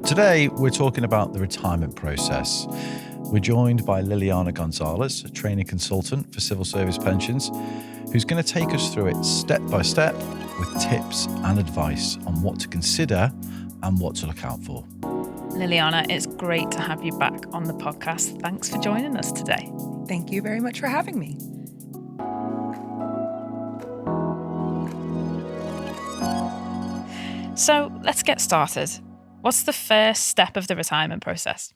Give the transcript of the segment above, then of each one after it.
Today, we're talking about the retirement process. We're joined by Liliana Gonzalez, a training consultant for civil service pensions, who's going to take us through it step by step with tips and advice on what to consider and what to look out for. Liliana, it's great to have you back on the podcast. Thanks for joining us today. Thank you very much for having me. So let's get started. What's the first step of the retirement process?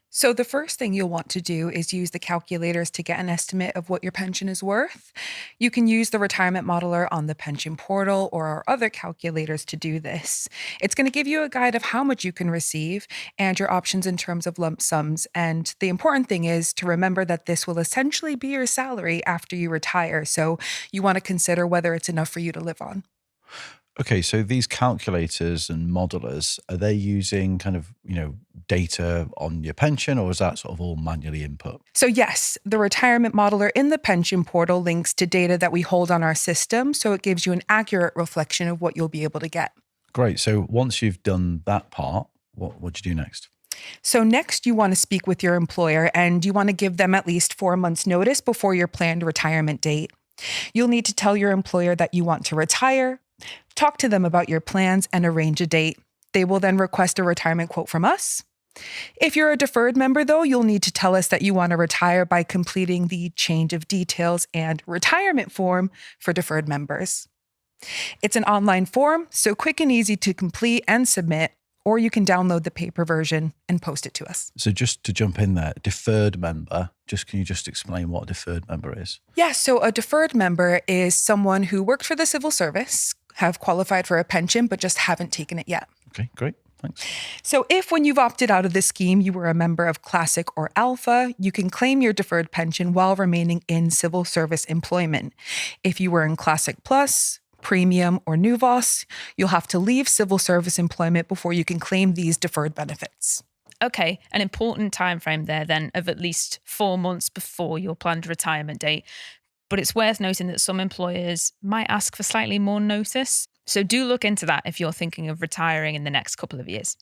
So the first thing you'll want to do is use the calculators to get an estimate of what your pension is worth. You can use the retirement modeler on the pension portal or our other calculators to do this. It's going to give you a guide of how much you can receive and your options in terms of lump sums. And the important thing is to remember that this will essentially be your salary after you retire. So you want to consider whether it's enough for you to live on. Okay, so these calculators and modelers, are they using kind of, data on your pension, or is that sort of all manually input? So yes, the retirement modeler in the pension portal links to data that we hold on our system, so it gives you an accurate reflection of what you'll be able to get. Great. So once you've done that part, what do you do next? So next, you want to speak with your employer and you want to give them at least 4 months notice before your planned retirement date. You'll need to tell your employer that you want to retire, talk to them about your plans, and arrange a date. They will then request a retirement quote from us. If you're a deferred member, though, you'll need to tell us that you want to retire by completing the change of details and retirement form for deferred members. It's an online form, so quick and easy to complete and submit, or you can download the paper version and post it to us. So just to jump in there, deferred member, can you just explain what a deferred member is? Yeah, so a deferred member is someone who worked for the civil service, have qualified for a pension, but just haven't taken it yet. Okay, great. Thanks. So if when you've opted out of the scheme, you were a member of Classic or Alpha, you can claim your deferred pension while remaining in civil service employment. If you were in Classic Plus, Premium, or Nuvos, you'll have to leave civil service employment before you can claim these deferred benefits. Okay, an important time frame there then of at least 4 months before your planned retirement date. But it's worth noting that some employers might ask for slightly more notice. So do look into that if you're thinking of retiring in the next couple of years.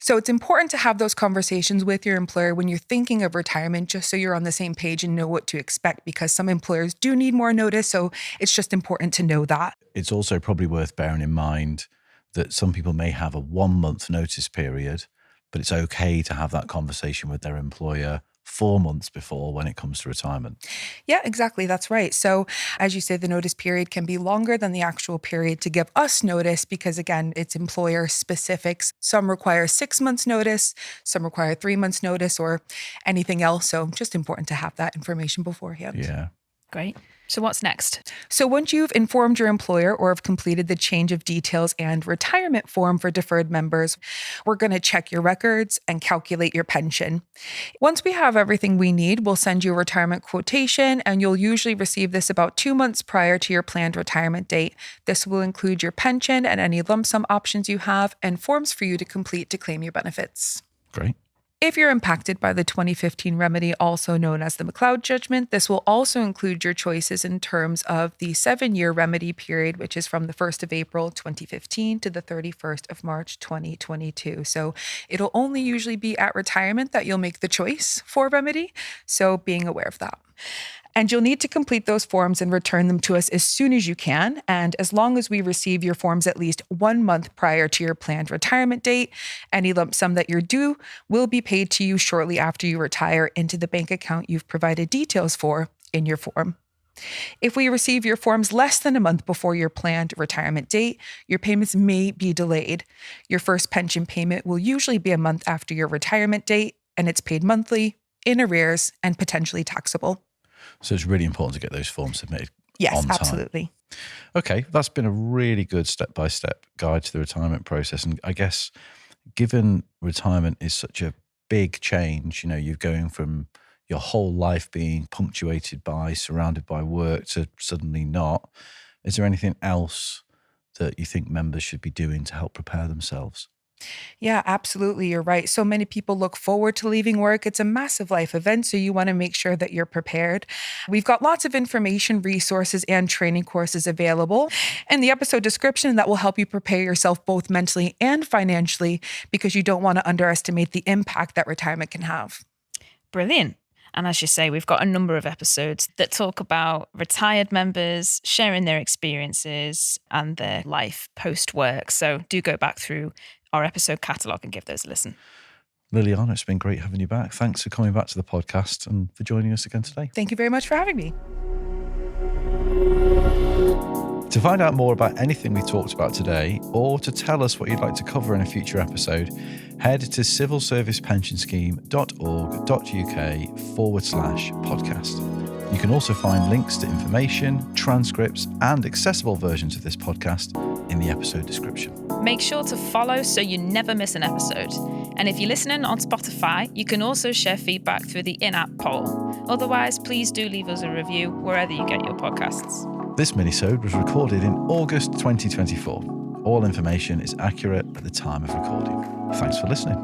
So it's important to have those conversations with your employer when you're thinking of retirement, just so you're on the same page and know what to expect, because some employers do need more notice. So it's just important to know that. It's also probably worth bearing in mind that some people may have a 1 month notice period, but it's okay to have that conversation with their employer 4 months before when it comes to retirement. Yeah, exactly. That's right. So as you say, the notice period can be longer than the actual period to give us notice because, again, it's employer specifics. Some require 6 months notice, some require 3 months notice, or anything else. So just important to have that information beforehand. Yeah. Great. So what's next? So once you've informed your employer or have completed the change of details and retirement form for deferred members, we're going to check your records and calculate your pension. Once we have everything we need, we'll send you a retirement quotation, and you'll usually receive this about 2 months prior to your planned retirement date. This will include your pension and any lump sum options you have and forms for you to complete to claim your benefits. Great. If you're impacted by the 2015 remedy, also known as the McLeod judgment, this will also include your choices in terms of the 7-year remedy period, which is from the 1st of April 2015 to the 31st of March 2022. So it'll only usually be at retirement that you'll make the choice for remedy. So being aware of that. And you'll need to complete those forms and return them to us as soon as you can. And as long as we receive your forms at least 1 month prior to your planned retirement date, any lump sum that you're due will be paid to you shortly after you retire into the bank account you've provided details for in your form. If we receive your forms less than a month before your planned retirement date, your payments may be delayed. Your first pension payment will usually be a month after your retirement date, and it's paid monthly, in arrears, and potentially taxable. So it's really important to get those forms submitted Yes, on time. absolutely. Okay, that's been a really good step-by-step guide to the retirement process. And I guess given retirement is such a big change, you're going from your whole life being punctuated by, surrounded by work to suddenly not. Is there anything else that you think members should be doing to help prepare themselves? Yeah, absolutely. You're right. So many people look forward to leaving work. It's a massive life event, so you want to make sure that you're prepared. We've got lots of information, resources, and training courses available in the episode description that will help you prepare yourself both mentally and financially, because you don't want to underestimate the impact that retirement can have. Brilliant. And as you say, we've got a number of episodes that talk about retired members sharing their experiences and their life post work. So do go back through our episode catalogue and give those a listen. Liliana, it's been great having you back. Thanks for coming back to the podcast and for joining us again today. Thank you very much for having me. To find out more about anything we talked about today, or to tell us what you'd like to cover in a future episode, head to civilservicepensionscheme.org.uk/podcast. You can also find links to information, transcripts, and accessible versions of this podcast in the episode description. Make sure to follow so you never miss an episode. And if you're listening on Spotify, you can also share feedback through the in-app poll. Otherwise, please do leave us a review wherever you get your podcasts. This minisode was recorded in August 2024. All information is accurate at the time of recording. Thanks for listening.